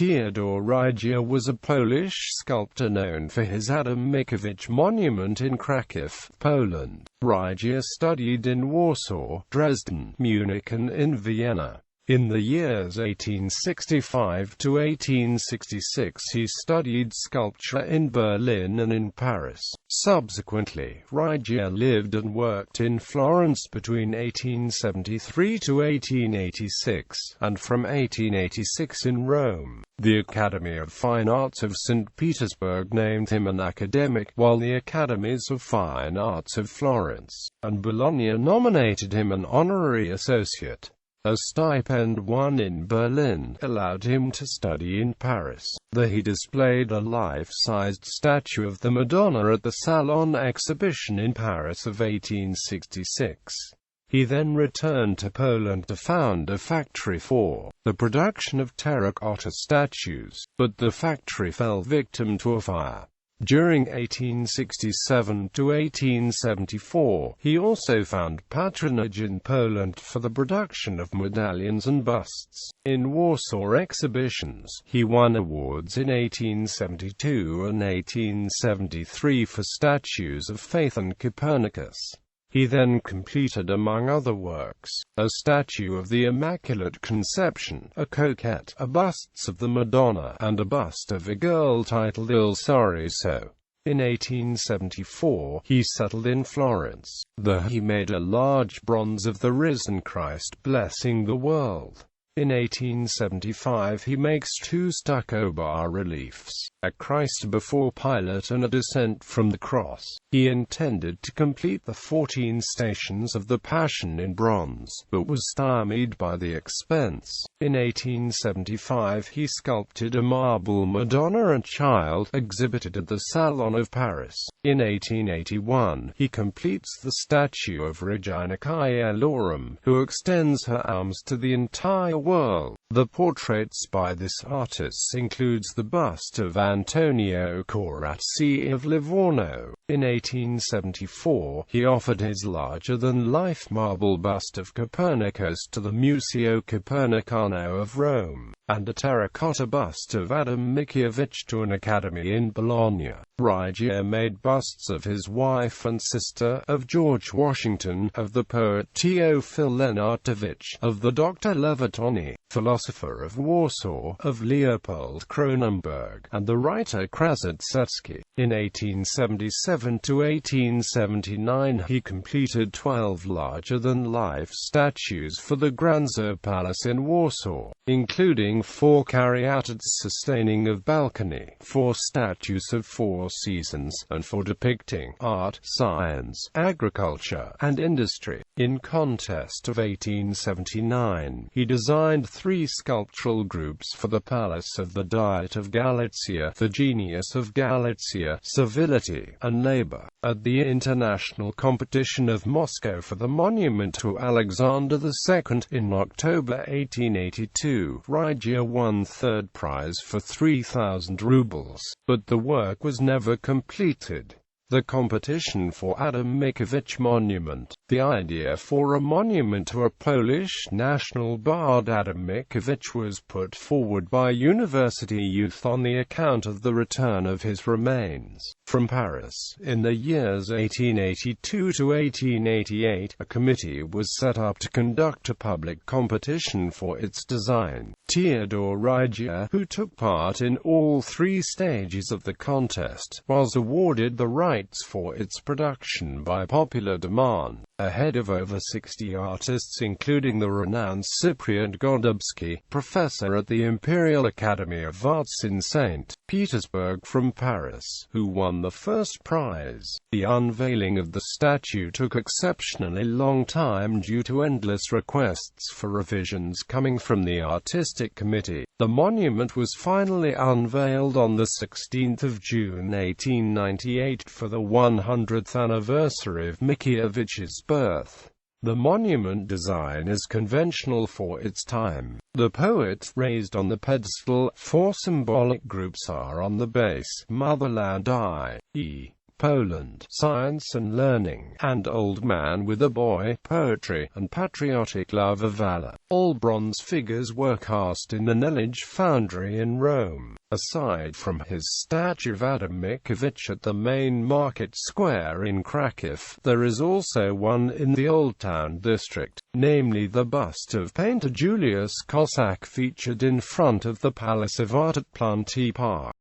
Teodor Rygier was a Polish sculptor known for his Adam Mickiewicz Monument in Kraków, Poland. Rygier studied in Warsaw, Dresden, Munich and in Vienna. In the years 1865 to 1866 he studied sculpture in Berlin and in Paris. Subsequently, Rygier lived and worked in Florence between 1873 to 1886, and from 1886 in Rome. The Academy of Fine Arts of St. Petersburg named him an academic, while the Academies of Fine Arts of Florence and Bologna nominated him an honorary associate. A stipend won in Berlin allowed him to study in Paris. There he displayed a life-sized statue of the Madonna at the Salon exhibition in Paris of 1866. He then returned to Poland to found a factory for the production of terracotta statues, but the factory fell victim to a fire. During 1867 to 1874, he also found patronage in Poland for the production of medallions and busts. In Warsaw exhibitions, he won awards in 1872 and 1873 for statues of Faith and Copernicus. He then completed, among other works, a statue of the Immaculate Conception, a coquette, a busts of the Madonna, and a bust of a girl titled Il Sorriso. In 1874, he settled in Florence. There he made a large bronze of the risen Christ blessing the world. In 1875 he makes two stucco bas-reliefs, a Christ before Pilate and a Descent from the Cross. He intended to complete the 14 stations of the Passion in bronze, but was stymied by the expense. In 1875 he sculpted a marble Madonna and Child, exhibited at the Salon of Paris. In 1881, he completes the statue of Regina Caelorum, who extends her arms to the entire world. The portraits by this artist includes the bust of Antonio Corazzi of Livorno. In 1874, he offered his larger-than-life marble bust of Copernicus to the Museo Copernicano of Rome, and a terracotta bust of Adam Mickiewicz to an academy in Bologna. Rygier made busts of his wife and sister, of George Washington, of the poet Teofil Lenartowicz, of the Dr. Lewitoni, philosopher of Warsaw, of Leopold Kronenberg, and the writer Krasicki. In 1877 to 1879 he completed 12 larger-than-life statues for the Granzo Palace in Warsaw, including 4 caryatids sustaining of balcony, 4 statues of 4 seasons, and 4 depicting art, science, agriculture, and industry. In contest of 1879, he designed 3 sculptural groups for the Palace of the Diet of Galicia, the Genius of Galicia, Civility, and Labor. At the International Competition of Moscow for the Monument to Alexander II in October 1882, Rygier won 3rd prize for 3,000 rubles, but the work was never completed. The competition for Adam Mickiewicz Monument. The idea for a monument to a Polish national bard Adam Mickiewicz was put forward by university youth on the account of the return of his remains from Paris. In the years 1882 to 1888, a committee was set up to conduct a public competition for its design. Teodor Rygier, who took part in all 3 stages of the contest, was awarded the rights for its production by popular demand, ahead of over 60 artists including the renowned Cyprian Godubsky, professor at the Imperial Academy of Arts in St. Petersburg from Paris, who won the first prize. The unveiling of the statue took exceptionally long time due to endless requests for revisions coming from the artistic committee. The monument was finally unveiled on the 16th of June 1898 for the 100th anniversary of Mickiewicz's birth. The monument design is conventional for its time. The poet raised on the pedestal, 4 symbolic groups are on the base: Motherland, i.e. Poland, Science and Learning, and Old Man with a Boy, Poetry, and Patriotic Love of Valor. All bronze figures were cast in the Mehlich foundry in Rome. Aside from his statue of Adam Mickiewicz at the main market square in Kraków, there is also one in the Old Town district, namely the bust of painter Julius Kossak featured in front of the Palace of Art at Plenty Park.